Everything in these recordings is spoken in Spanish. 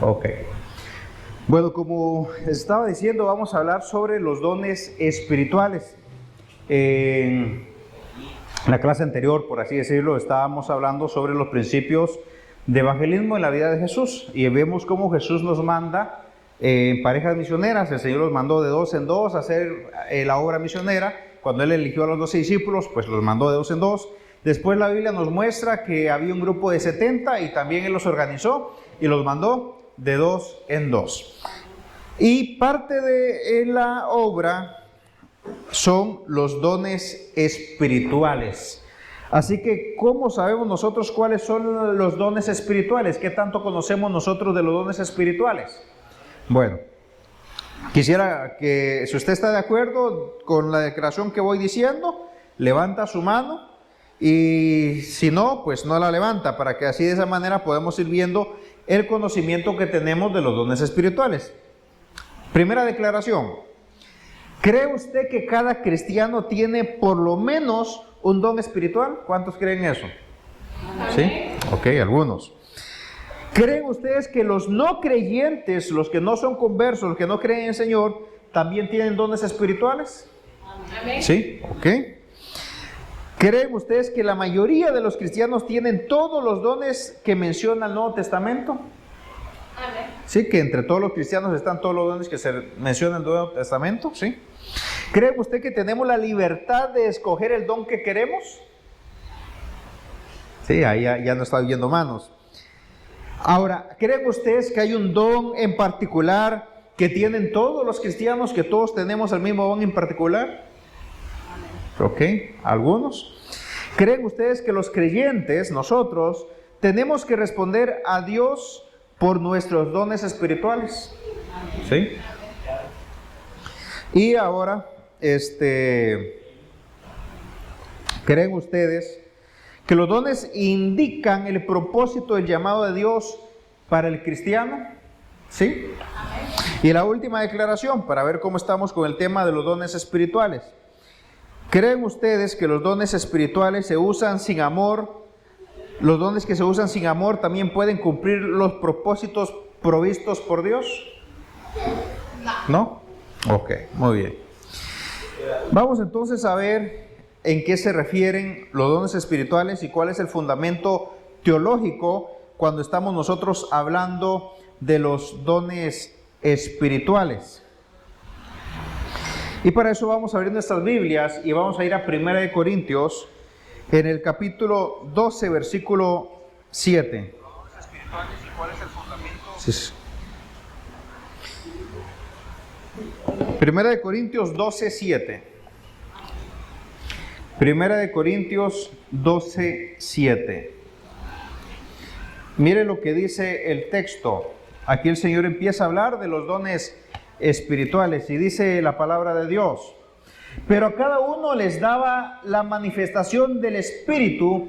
Ok. Bueno, como estaba diciendo, vamos a hablar sobre los dones espirituales. En la clase anterior, por así decirlo, estábamos hablando sobre los principios de evangelismo en la vida de Jesús. Y vemos cómo Jesús nos manda en parejas misioneras. El Señor los mandó de 2 en 2 a hacer la obra misionera. Cuando Él eligió a los 12 discípulos, pues los mandó de 2 en 2. Después la Biblia nos muestra que había un grupo de 70 y también Él los organizó y los mandó de 2 en 2. Y parte de la obra son los dones espirituales. Así que, ¿cómo sabemos nosotros cuáles son los dones espirituales? ¿Qué tanto conocemos nosotros de los dones espirituales? Bueno, quisiera que, si usted está de acuerdo con la declaración que voy diciendo, levanta su mano, y si no, pues no la levanta, para que así de esa manera podamos ir viendo el conocimiento que tenemos de los dones espirituales. Primera declaración: ¿cree usted que cada cristiano tiene por lo menos un don espiritual? ¿Cuántos creen eso? ¿Sí? Ok, algunos. ¿Creen ustedes que los no creyentes, los que no son conversos, los que no creen en el Señor, también tienen dones espirituales? Amén. ¿Sí? Ok. ¿Creen ustedes que la mayoría de los cristianos tienen todos los dones que menciona el Nuevo Testamento? Amén. Sí, que entre todos los cristianos están todos los dones que se mencionan en el Nuevo Testamento. ¿Sí? ¿Cree usted que tenemos la libertad de escoger el don que queremos? Sí, ahí ya no está viendo manos. Ahora, ¿creen ustedes que hay un don en particular que tienen todos los cristianos, que todos tenemos el mismo don en particular? Ok, algunos. ¿Creen ustedes que los creyentes, nosotros, tenemos que responder a Dios por nuestros dones espirituales? ¿Sí? Y ahora, ¿creen ustedes que los dones indican el propósito del llamado de Dios para el cristiano? ¿Sí? Y la última declaración, para ver cómo estamos con el tema de los dones espirituales. ¿Creen ustedes que los dones espirituales se usan sin amor? ¿Los dones que se usan sin amor también pueden cumplir los propósitos provistos por Dios? ¿No? Ok, muy bien. Vamos entonces a ver en qué se refieren los dones espirituales y cuál es el fundamento teológico cuando estamos nosotros hablando de los dones espirituales. Y para eso vamos a abrir nuestras Biblias y vamos a ir a 1 Corintios, en el capítulo 12, versículo 7. Los dones espirituales y cuál es el fundamento. Sí. 1 Corintios 12, 7. 1 Corintios 12, 7. Mire lo que dice el texto. Aquí el Señor empieza a hablar de los dones espirituales y dice la palabra de Dios: pero a cada uno les daba la manifestación del Espíritu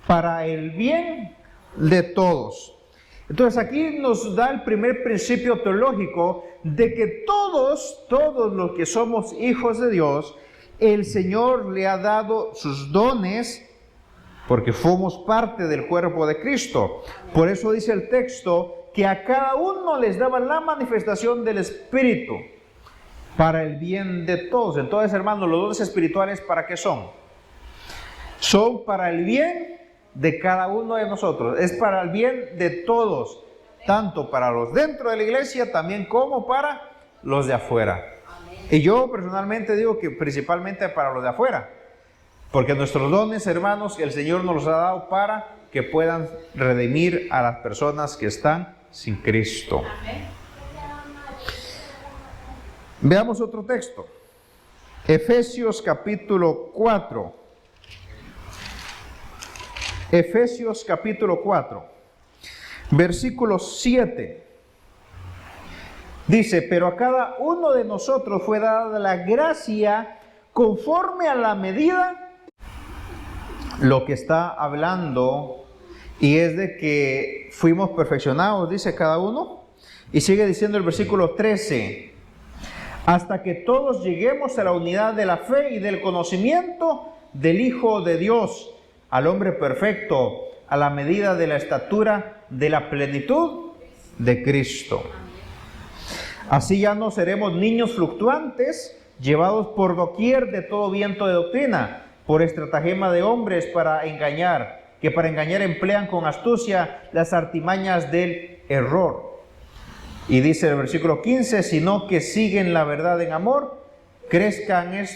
para el bien de todos. Entonces aquí nos da el primer principio teológico de que todos los que somos hijos de Dios, el Señor le ha dado sus dones porque somos parte del cuerpo de Cristo. Por eso dice el texto que a cada uno les daba la manifestación del Espíritu para el bien de todos. Entonces, hermanos, los dones espirituales, ¿para qué son? Son para el bien de cada uno de nosotros. Es para el bien de todos, tanto para los dentro de la iglesia también como para los de afuera. Y yo personalmente digo que principalmente para los de afuera, porque nuestros dones, hermanos, el Señor nos los ha dado para que puedan redimir a las personas que están sin Cristo. Veamos otro texto. Efesios capítulo 4. Efesios capítulo 4, versículo 7. Dice: pero a cada uno de nosotros fue dada la gracia conforme a la medida. Lo que está hablando y es de que fuimos perfeccionados, dice cada uno. Y sigue diciendo el versículo 13: hasta que todos lleguemos a la unidad de la fe y del conocimiento del Hijo de Dios, al hombre perfecto, a la medida de la estatura de la plenitud de Cristo. Así ya no seremos niños fluctuantes, llevados por doquier de todo viento de doctrina, por estratagema de hombres que para engañar emplean con astucia las artimañas del error. Y dice el versículo 15, sino que siguen la verdad en amor, crezcamos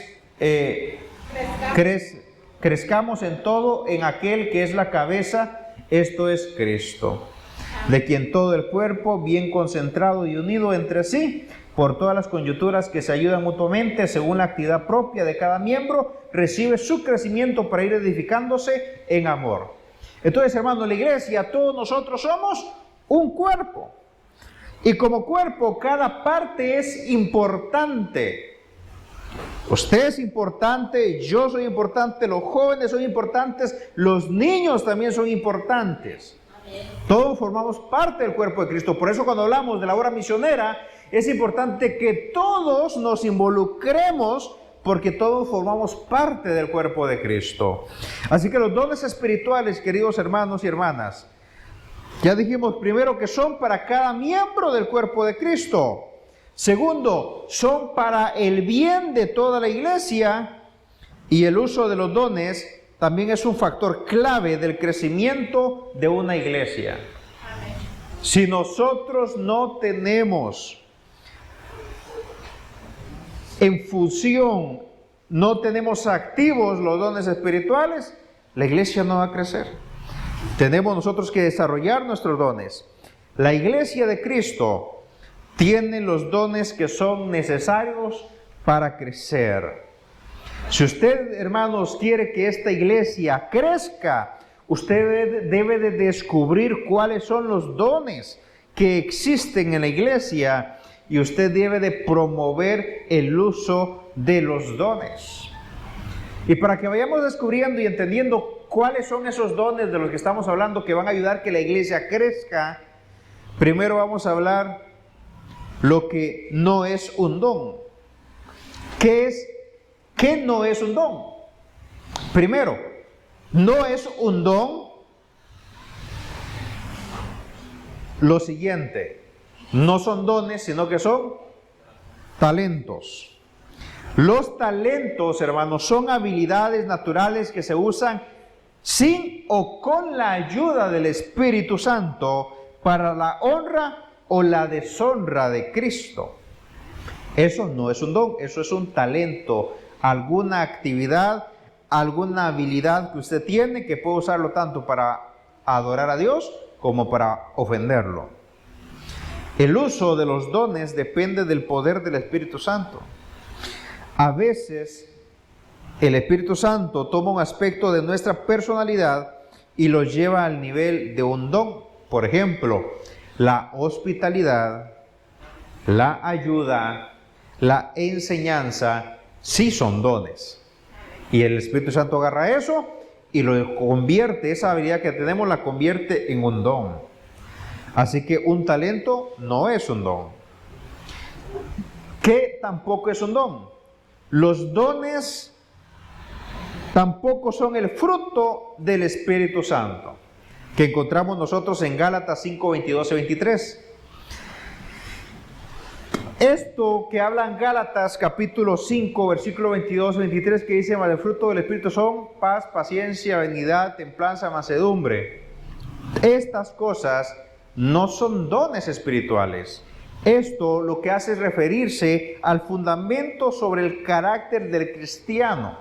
en todo en aquel que es la cabeza, esto es Cristo, de quien todo el cuerpo, bien concentrado y unido entre sí, por todas las coyunturas que se ayudan mutuamente según la actividad propia de cada miembro, recibe su crecimiento para ir edificándose en amor. Entonces, hermanos, la iglesia, todos nosotros somos un cuerpo. Y como cuerpo, cada parte es importante. Usted es importante, yo soy importante, los jóvenes son importantes, los niños también son importantes. Todos formamos parte del cuerpo de Cristo. Por eso cuando hablamos de la obra misionera, es importante que todos nos involucremos, porque todos formamos parte del cuerpo de Cristo. Así que los dones espirituales, queridos hermanos y hermanas, ya dijimos primero que son para cada miembro del cuerpo de Cristo. Segundo, son para el bien de toda la iglesia, y el uso de los dones también es un factor clave del crecimiento de una iglesia. Amén. Si nosotros no tenemos en función, no tenemos activos los dones espirituales, la iglesia no va a crecer. Tenemos nosotros que desarrollar nuestros dones. La iglesia de Cristo tiene los dones que son necesarios para crecer. Si usted, hermanos, quiere que esta iglesia crezca, usted debe de descubrir cuáles son los dones que existen en la iglesia, y usted debe de promover el uso de los dones. Y para que vayamos descubriendo y entendiendo cuáles son esos dones de los que estamos hablando que van a ayudar a que la iglesia crezca, primero vamos a hablar lo que no es un don. ¿Qué no es un don? Primero, no es un don lo siguiente. No son dones, sino que son talentos. Los talentos, hermanos, son habilidades naturales que se usan sin o con la ayuda del Espíritu Santo para la honra o la deshonra de Cristo. Eso no es un don, eso es un talento, alguna actividad, alguna habilidad que usted tiene que puede usarlo tanto para adorar a Dios como para ofenderlo. El uso de los dones depende del poder del Espíritu Santo. A veces el Espíritu Santo toma un aspecto de nuestra personalidad y lo lleva al nivel de un don. Por ejemplo, la hospitalidad, la ayuda, la enseñanza, sí son dones. Y el Espíritu Santo agarra eso y lo convierte, esa habilidad que tenemos la convierte en un don. Así que un talento no es un don. ¿Qué tampoco es un don? Los dones tampoco son el fruto del Espíritu Santo, que encontramos nosotros en Gálatas 5, 22 y 23. Esto que hablan Gálatas capítulo 5, versículo 22 y 23, que dice: mas el fruto del Espíritu son paz, paciencia, benignidad, templanza, mansedumbre. Estas cosas no son dones espirituales. Esto lo que hace es referirse al fundamento sobre el carácter del cristiano.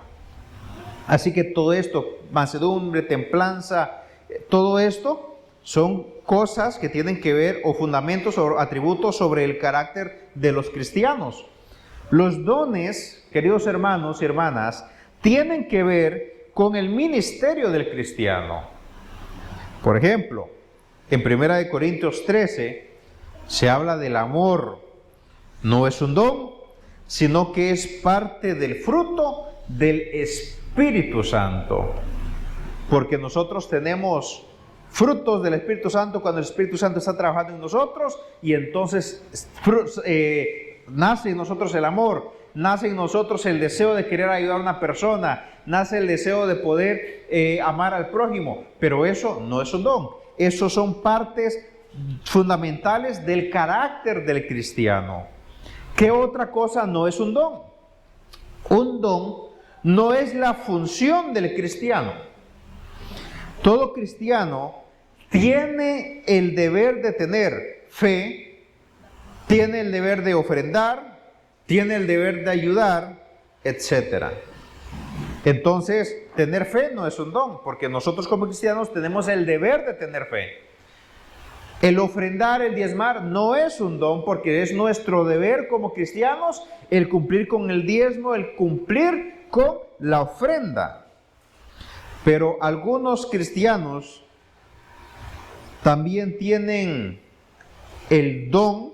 Así que todo esto, mansedumbre, templanza, todo esto son cosas que tienen que ver, o fundamentos o atributos sobre el carácter de los cristianos. Los dones, queridos hermanos y hermanas, tienen que ver con el ministerio del cristiano. Por ejemplo, en 1 Corintios 13 se habla del amor. No es un don, sino que es parte del fruto del Espíritu Santo. Porque nosotros tenemos frutos del Espíritu Santo cuando el Espíritu Santo está trabajando en nosotros, y entonces nace en nosotros el amor, nace en nosotros el deseo de querer ayudar a una persona, nace el deseo de poder amar al prójimo. Pero eso no es un don. Esos son partes fundamentales del carácter del cristiano. ¿Qué otra cosa no es un don? Un don no es la función del cristiano. Todo cristiano tiene el deber de tener fe, tiene el deber de ofrendar, tiene el deber de ayudar, etc. Entonces, tener fe no es un don, porque nosotros como cristianos tenemos el deber de tener fe. El ofrendar, el diezmar, no es un don, porque es nuestro deber como cristianos el cumplir con el diezmo, el cumplir con la ofrenda. Pero algunos cristianos también tienen el don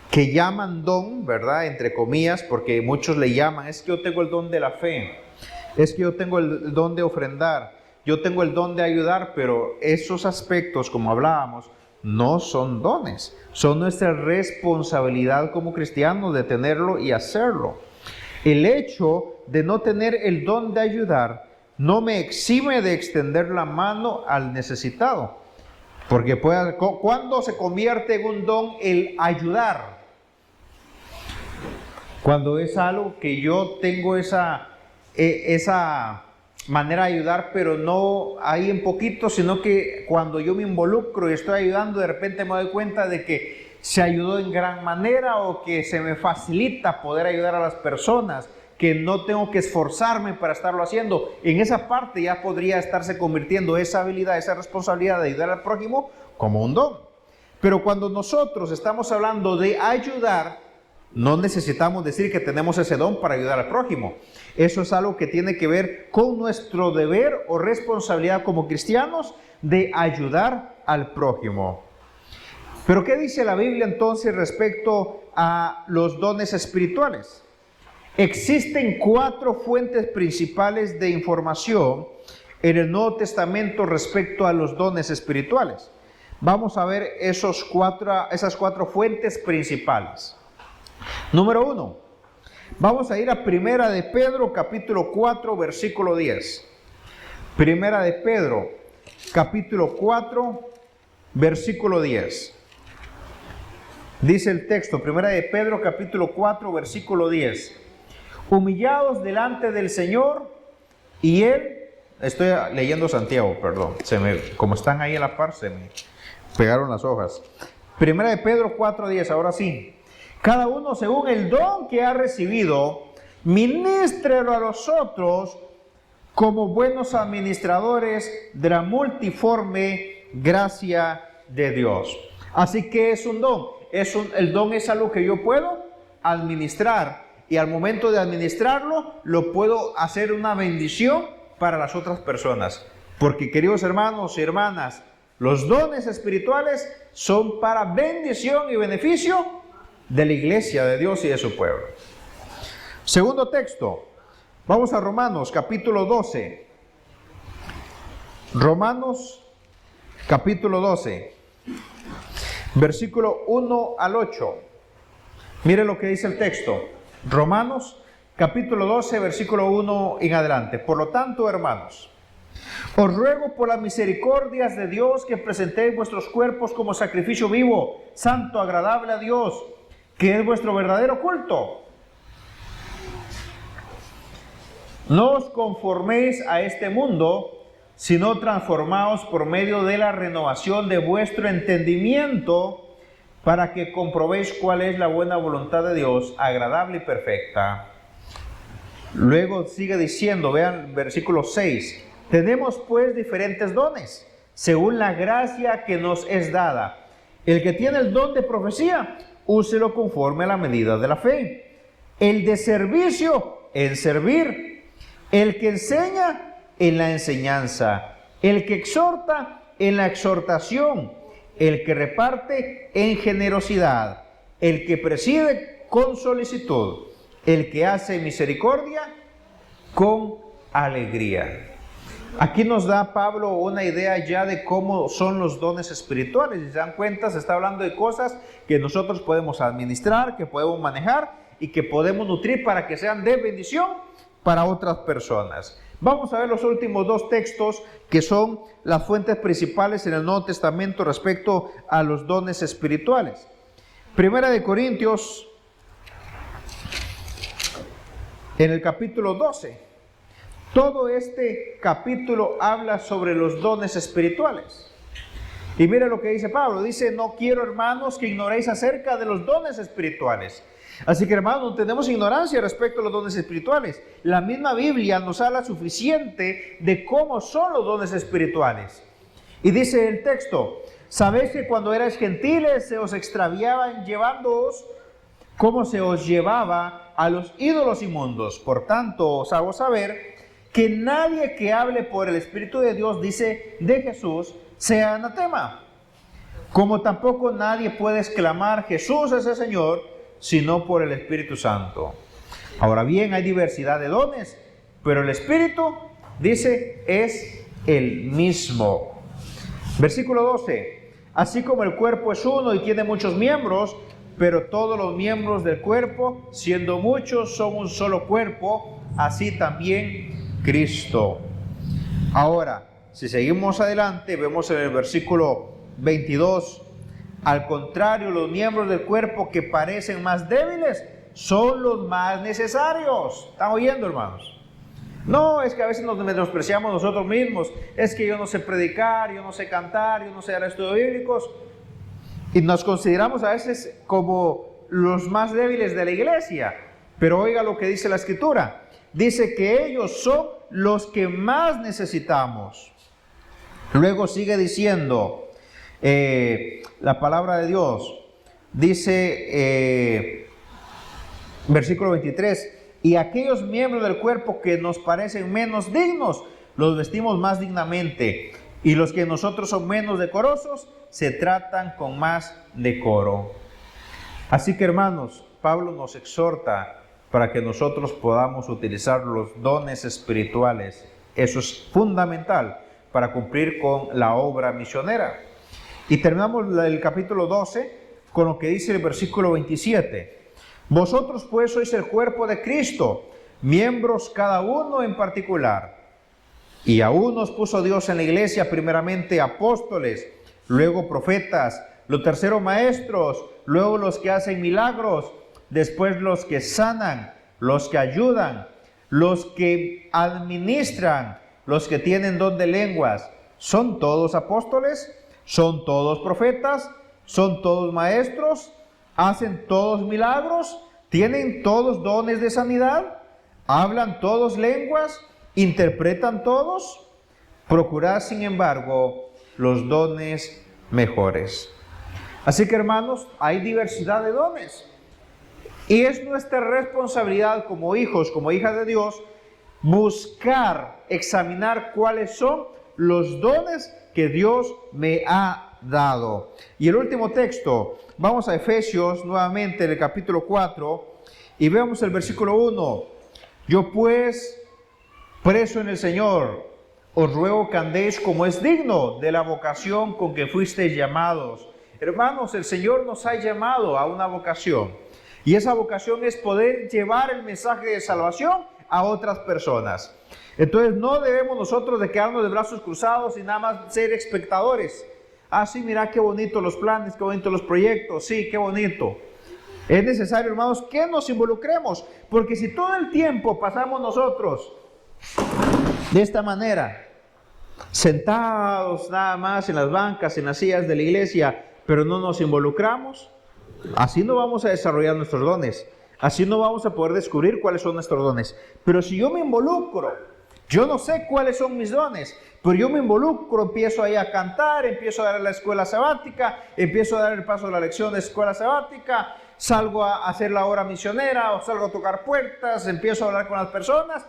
que llaman don, ¿verdad? Entre comillas, porque muchos le llaman, es que yo tengo el don de la fe, es que yo tengo el don de ofrendar, yo tengo el don de ayudar, pero esos aspectos, como hablábamos, no son dones, son nuestra responsabilidad como cristianos de tenerlo y hacerlo. El hecho de no tener el don de ayudar no me exime de extender la mano al necesitado, porque ¿cuándo se convierte en un don el ayudar? Cuando es algo que yo tengo esa manera de ayudar, pero no ahí en poquito, sino que cuando yo me involucro y estoy ayudando, de repente me doy cuenta de que se ayudó en gran manera o que se me facilita poder ayudar a las personas, que no tengo que esforzarme para estarlo haciendo. En esa parte ya podría estarse convirtiendo esa habilidad, esa responsabilidad de ayudar al prójimo como un don. Pero cuando nosotros estamos hablando de ayudar, no necesitamos decir que tenemos ese don para ayudar al prójimo. Eso es algo que tiene que ver con nuestro deber o responsabilidad como cristianos de ayudar al prójimo. Pero ¿qué dice la Biblia entonces respecto a los dones espirituales? Existen 4 fuentes principales de información en el Nuevo Testamento respecto a los dones espirituales. Vamos a ver esas 4 fuentes principales. Número 1, vamos a ir a Primera de Pedro, capítulo 4, versículo 10. Primera de Pedro, capítulo 4, versículo 10. Dice el texto, Primera de Pedro, capítulo 4, versículo 10. Humillados delante del Señor y Él, estoy leyendo Santiago, perdón, como están ahí a la par, se me pegaron las hojas. Primera de Pedro 4, 10, ahora sí. Cada uno según el don que ha recibido, ministrelo a los otros como buenos administradores de la multiforme gracia de Dios. Así que es un don. El don es algo que yo puedo administrar y al momento de administrarlo lo puedo hacer una bendición para las otras personas. Porque, queridos hermanos y hermanas, los dones espirituales son para bendición y beneficio de la iglesia de Dios y de su pueblo. Segundo texto, vamos a Romanos capítulo 12. Romanos capítulo 12, versículo 1 al 8. Mire lo que dice el texto. Romanos capítulo 12, versículo 1 en adelante. Por lo tanto, hermanos, os ruego por las misericordias de Dios que presentéis vuestros cuerpos como sacrificio vivo, santo, agradable a Dios, que es vuestro verdadero culto. No os conforméis a este mundo, sino transformaos por medio de la renovación de vuestro entendimiento, para que comprobéis cuál es la buena voluntad de Dios, agradable y perfecta. Luego sigue diciendo, vean versículo 6, tenemos pues diferentes dones, según la gracia que nos es dada. El que tiene el don de profecía, úselo conforme a la medida de la fe. El de servicio, en servir. El que enseña, en la enseñanza. El que exhorta, en la exhortación. El que reparte, en generosidad. El que preside, con solicitud. El que hace misericordia, con alegría. Aquí nos da Pablo una idea ya de cómo son los dones espirituales. Si se dan cuenta, se está hablando de cosas que nosotros podemos administrar, que podemos manejar y que podemos nutrir para que sean de bendición para otras personas. Vamos a ver los últimos dos textos que son las fuentes principales en el Nuevo Testamento respecto a los dones espirituales. Primera de Corintios, en el capítulo 12. Todo este capítulo habla sobre los dones espirituales. Y mire lo que dice Pablo. Dice: no quiero, hermanos, que ignoréis acerca de los dones espirituales. Así que, hermanos, no tenemos ignorancia respecto a los dones espirituales. La misma Biblia nos habla suficiente de cómo son los dones espirituales. Y dice el texto: sabéis que cuando erais gentiles se os extraviaban llevándoos como se os llevaba a los ídolos inmundos. Por tanto, os hago saber que nadie que hable por el Espíritu de Dios, dice, de Jesús, sea anatema. Como tampoco nadie puede exclamar Jesús es el Señor, sino por el Espíritu Santo. Ahora bien, hay diversidad de dones, pero el Espíritu, dice, es el mismo. Versículo 12. Así como el cuerpo es uno y tiene muchos miembros, pero todos los miembros del cuerpo, siendo muchos, son un solo cuerpo, así también Cristo. Ahora, si seguimos adelante, vemos en el versículo 22, al contrario, los miembros del cuerpo que parecen más débiles son los más necesarios. ¿Están oyendo, hermanos? No, es que a veces nos menospreciamos nosotros mismos. Es que yo no sé predicar, yo no sé cantar, yo no sé dar estudios bíblicos. Y nos consideramos a veces como los más débiles de la iglesia. Pero oiga lo que dice la Escritura. Dice que ellos son los que más necesitamos. Luego sigue diciendo la palabra de Dios. Dice, versículo 23, y aquellos miembros del cuerpo que nos parecen menos dignos, los vestimos más dignamente, y los que nosotros son menos decorosos, se tratan con más decoro. Así que, hermanos, Pablo nos exhorta para que nosotros podamos utilizar los dones espirituales. Eso es fundamental para cumplir con la obra misionera. Y terminamos el capítulo 12 con lo que dice el versículo 27. Vosotros pues sois el cuerpo de Cristo, miembros cada uno en particular. Y a unos puso Dios en la iglesia, primeramente apóstoles, luego profetas, los terceros maestros, luego los que hacen milagros, después los que sanan, los que ayudan, los que administran, los que tienen don de lenguas. ¿Son todos apóstoles? ¿Son todos profetas? ¿Son todos maestros? ¿Hacen todos milagros? ¿Tienen todos dones de sanidad? ¿Hablan todos lenguas? ¿Interpretan todos? Procurad, sin embargo, los dones mejores. Así que, hermanos, hay diversidad de dones. Y es nuestra responsabilidad como hijos, como hijas de Dios, buscar, examinar cuáles son los dones que Dios me ha dado. Y el último texto, vamos a Efesios nuevamente en el capítulo 4 y vemos el versículo 1. Yo pues, preso en el Señor, os ruego que andéis como es digno de la vocación con que fuisteis llamados. Hermanos, el Señor nos ha llamado a una vocación. Y esa vocación es poder llevar el mensaje de salvación a otras personas. Entonces no debemos nosotros de quedarnos de brazos cruzados y nada más ser espectadores. Ah, sí, mira qué bonito los planes, qué bonito los proyectos, sí, qué bonito. Es necesario, hermanos, que nos involucremos, porque si todo el tiempo pasamos nosotros de esta manera, sentados nada más en las bancas, en las sillas de la iglesia, pero no nos involucramos, así no vamos a desarrollar nuestros dones, así no vamos a poder descubrir cuáles son nuestros dones. Pero si yo me involucro, yo no sé cuáles son mis dones, pero yo me involucro, empiezo ahí a cantar, empiezo a dar la escuela sabática, empiezo a dar el paso a la lección de escuela sabática, salgo a hacer la hora misionera o salgo a tocar puertas, empiezo a hablar con las personas,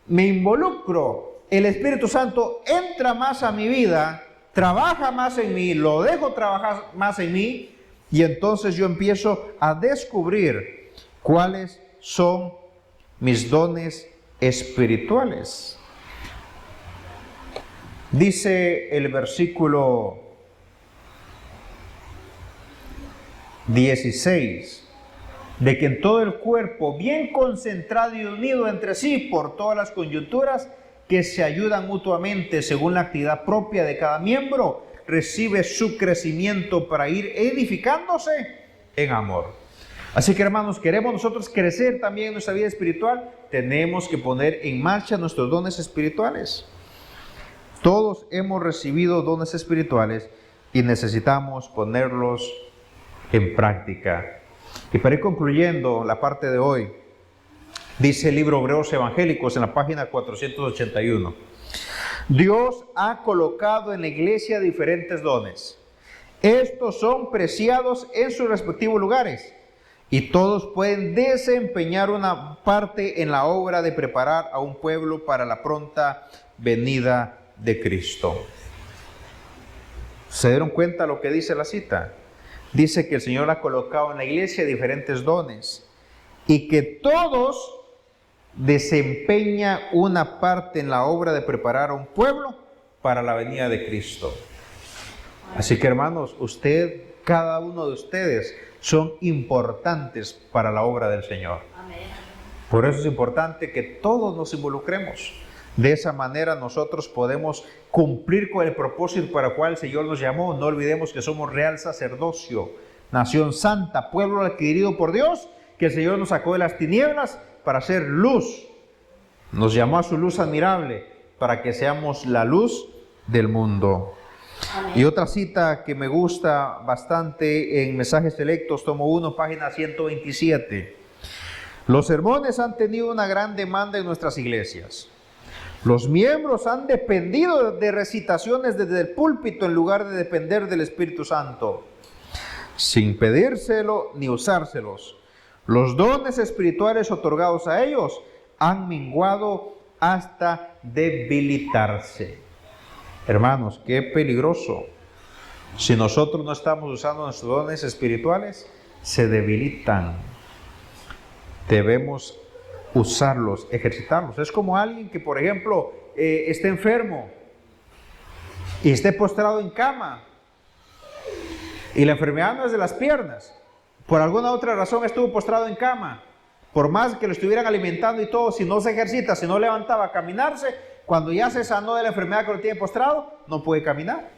me involucro, el Espíritu Santo entra más a mi vida, trabaja más en mí, lo dejo trabajar más en mí, y entonces yo empiezo a descubrir cuáles son mis dones espirituales. Dice el versículo 16, de que en todo el cuerpo, bien concentrado y unido entre sí por todas las coyunturas que se ayudan mutuamente según la actividad propia de cada miembro, recibe su crecimiento para ir edificándose en amor. Así que, hermanos, queremos nosotros crecer también en nuestra vida espiritual, tenemos que poner en marcha nuestros dones espirituales. Todos hemos recibido dones espirituales y necesitamos ponerlos en práctica. Y para ir concluyendo la parte de hoy, dice el libro Obreros Evangélicos en la página 481. Dios ha colocado en la iglesia diferentes dones. Estos son preciados en sus respectivos lugares y todos pueden desempeñar una parte en la obra de preparar a un pueblo para la pronta venida de Cristo. ¿Se dieron cuenta lo que dice la cita? Dice que el Señor ha colocado en la iglesia diferentes dones y que todos desempeñan una parte en la obra de preparar a un pueblo para la venida de Cristo. Así que, hermanos, cada uno de ustedes son importantes para la obra del Señor. Por eso es importante que todos nos involucremos. De esa manera nosotros podemos cumplir con el propósito para el cual el Señor nos llamó. No olvidemos que somos real sacerdocio, nación santa, pueblo adquirido por Dios, que el Señor nos sacó de las tinieblas para hacer luz. Nos llamó a su luz admirable para que seamos la luz del mundo. Amén. Y otra cita que me gusta bastante en Mensajes Selectos, tomo 1, página 127. Los sermones han tenido una gran demanda en nuestras iglesias. Los miembros han dependido de recitaciones desde el púlpito en lugar de depender del Espíritu Santo, sin pedírselo ni usárselos. Los dones espirituales otorgados a ellos han menguado hasta debilitarse. Hermanos, qué peligroso. Si nosotros no estamos usando nuestros dones espirituales, se debilitan. Debemos usarlos, ejercitarlos. Es como alguien que, por ejemplo, esté enfermo y esté postrado en cama y la enfermedad no es de las piernas. Por alguna otra razón estuvo postrado en cama. Por más que lo estuvieran alimentando y todo, si no se ejercita, si no levantaba a caminarse, cuando ya se sanó de la enfermedad que lo tiene postrado, no puede caminar.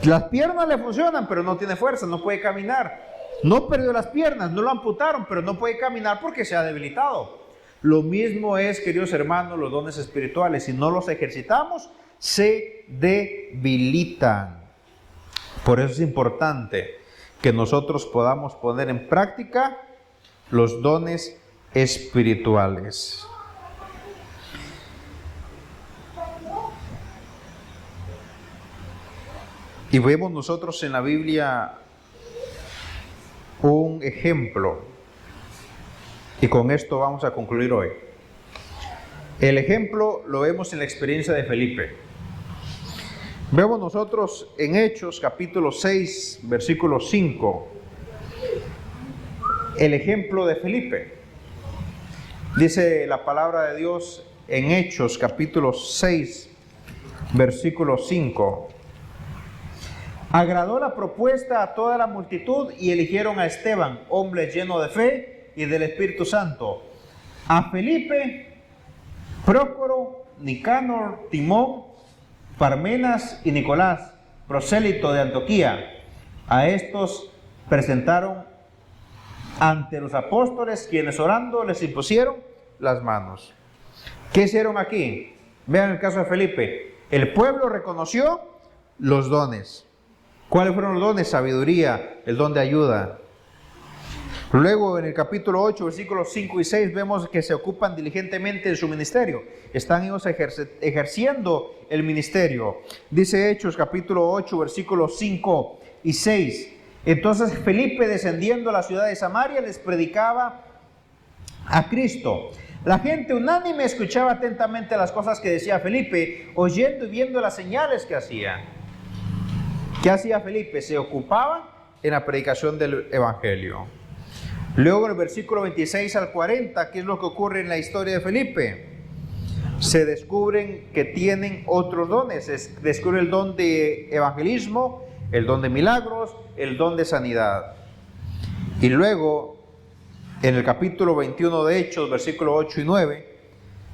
Las piernas le funcionan, pero no tiene fuerza, no puede caminar. No perdió las piernas, no lo amputaron, pero no puede caminar porque se ha debilitado. Lo mismo es, queridos hermanos, los dones espirituales. Si no los ejercitamos, se debilitan. Por eso es importante que nosotros podamos poner en práctica los dones espirituales. Y vemos nosotros en la Biblia un ejemplo, y con esto vamos a concluir hoy. El ejemplo lo vemos en la experiencia de Felipe. Vemos nosotros en Hechos capítulo 6, versículo 5, el ejemplo de Felipe. Dice la palabra de Dios en Hechos capítulo 6, versículo 5. Agradó la propuesta a toda la multitud y eligieron a Esteban, hombre lleno de fe y del Espíritu Santo, a Felipe, Prócoro, Nicanor, Timón, Parmenas y Nicolás, prosélito de Antioquía. A estos presentaron ante los apóstoles, quienes orando les impusieron las manos. ¿Qué hicieron aquí? Vean el caso de Felipe. El pueblo reconoció los dones. ¿Cuáles fueron los dones? Sabiduría, el don de ayuda. Luego en el capítulo 8, versículos 5 y 6 vemos que se ocupan diligentemente de su ministerio. Están ellos ejerciendo el ministerio. Dice Hechos capítulo 8, versículos 5 y 6. Entonces Felipe, descendiendo a la ciudad de Samaria, les predicaba a Cristo. La gente unánime escuchaba atentamente las cosas que decía Felipe, oyendo y viendo las señales que hacía. ¿Qué hacía Felipe? Se ocupaba en la predicación del Evangelio. Luego en el versículo 26 al 40, ¿qué es lo que ocurre en la historia de Felipe? Se descubren que tienen otros dones. Se descubre el don de evangelismo, el don de milagros, el don de sanidad. Y luego, en el capítulo 21 de Hechos, versículos 8 y 9,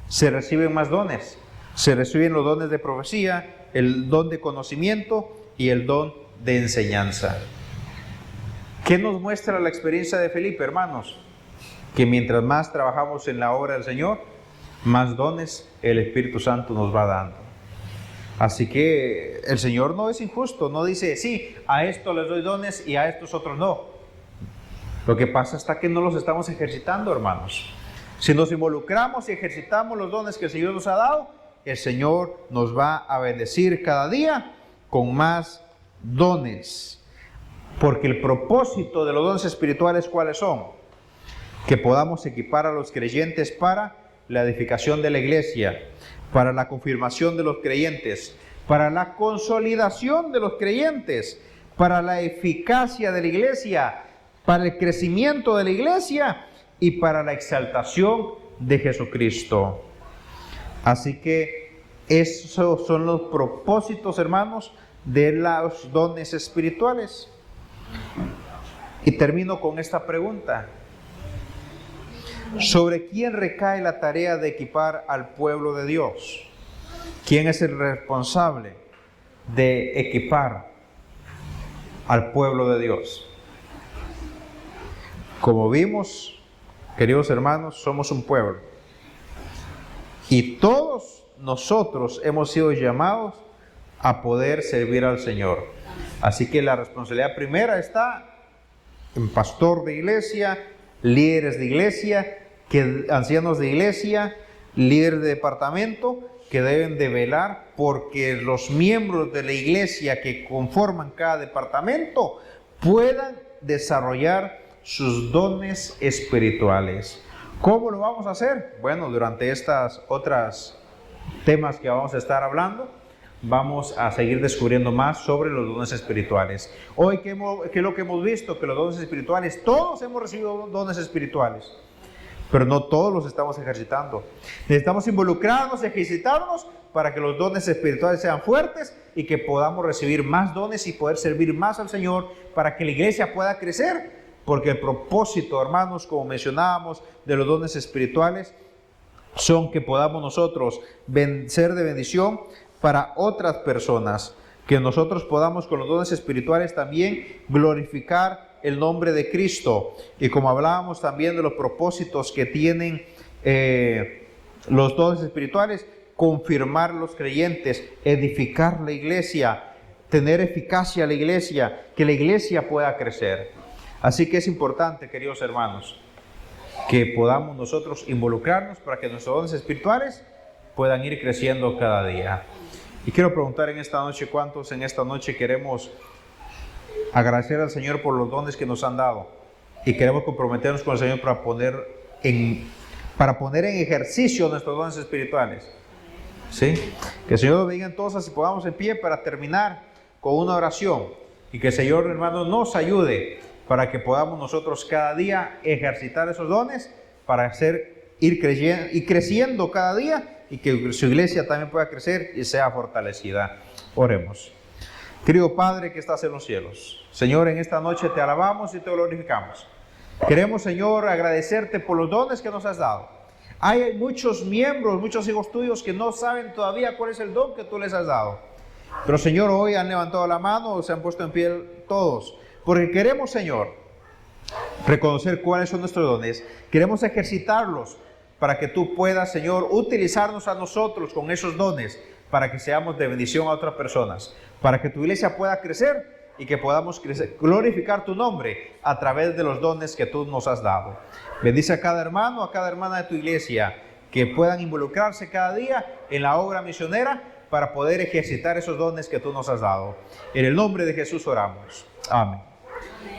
se reciben más dones. Se reciben los dones de profecía, el don de conocimiento y el don de enseñanza. ¿Qué nos muestra la experiencia de Felipe, hermanos? Que mientras más trabajamos en la obra del Señor, más dones el Espíritu Santo nos va dando. Así que el Señor no es injusto, no dice, sí, a esto les doy dones y a estos otros no. Lo que pasa está que no los estamos ejercitando, hermanos. Si nos involucramos y ejercitamos los dones que el Señor nos ha dado, el Señor nos va a bendecir cada día con más dones. Porque el propósito de los dones espirituales, ¿cuáles son? Que podamos equipar a los creyentes para la edificación de la iglesia, para la confirmación de los creyentes, para la consolidación de los creyentes, para la eficacia de la iglesia, para el crecimiento de la iglesia y para la exaltación de Jesucristo. Así que esos son los propósitos, hermanos, de los dones espirituales. Y termino con esta pregunta: ¿sobre quién recae la tarea de equipar al pueblo de Dios? ¿Quién es el responsable de equipar al pueblo de Dios? Como vimos, queridos hermanos, somos un pueblo. Y todos nosotros hemos sido llamados a poder servir al Señor. Así que la responsabilidad primera está en pastor de iglesia, líderes de iglesia, ancianos de iglesia, líderes de departamento, que deben de velar porque los miembros de la iglesia que conforman cada departamento puedan desarrollar sus dones espirituales. ¿Cómo lo vamos a hacer? Bueno, durante estas otras temas que vamos a estar hablando, vamos a seguir descubriendo más sobre los dones espirituales. Hoy, ¿qué es lo que hemos visto? Que los dones espirituales, todos hemos recibido dones espirituales, pero no todos los estamos ejercitando. Necesitamos involucrarnos, ejercitarnos para que los dones espirituales sean fuertes y que podamos recibir más dones y poder servir más al Señor para que la iglesia pueda crecer. Porque el propósito, hermanos, como mencionábamos, de los dones espirituales son que podamos nosotros ser de bendición para otras personas, que nosotros podamos con los dones espirituales también glorificar el nombre de Cristo. Y como hablábamos también de los propósitos que tienen los dones espirituales, confirmar los creyentes, edificar la iglesia, tener eficacia a la iglesia, que la iglesia pueda crecer. Así que es importante, queridos hermanos, que podamos nosotros involucrarnos para que nuestros dones espirituales puedan ir creciendo cada día. Y quiero preguntar en esta noche, ¿cuántos en esta noche queremos agradecer al Señor por los dones que nos han dado? Y queremos comprometernos con el Señor para poner en ejercicio nuestros dones espirituales. ¿Sí? Que el Señor nos bendiga entonces y podamos en pie para terminar con una oración. Y que el Señor, hermanos, nos ayude para que podamos nosotros cada día ejercitar esos dones para ir creciendo cada día y que su iglesia también pueda crecer y sea fortalecida. Oremos. Querido Padre que estás en los cielos, Señor, en esta noche te alabamos y te glorificamos. Queremos, Señor, agradecerte por los dones que nos has dado. Hay muchos miembros, muchos hijos tuyos que no saben todavía cuál es el don que tú les has dado. Pero, Señor, hoy han levantado la mano, se han puesto en pie todos. Porque queremos, Señor, reconocer cuáles son nuestros dones. Queremos ejercitarlos para que tú puedas, Señor, utilizarnos a nosotros con esos dones para que seamos de bendición a otras personas. Para que tu iglesia pueda crecer y que podamos glorificar tu nombre a través de los dones que tú nos has dado. Bendice a cada hermano, a cada hermana de tu iglesia, que puedan involucrarse cada día en la obra misionera para poder ejercitar esos dones que tú nos has dado. En el nombre de Jesús oramos. Amén.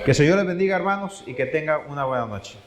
Que el Señor les bendiga, hermanos, y que tengan una buena noche.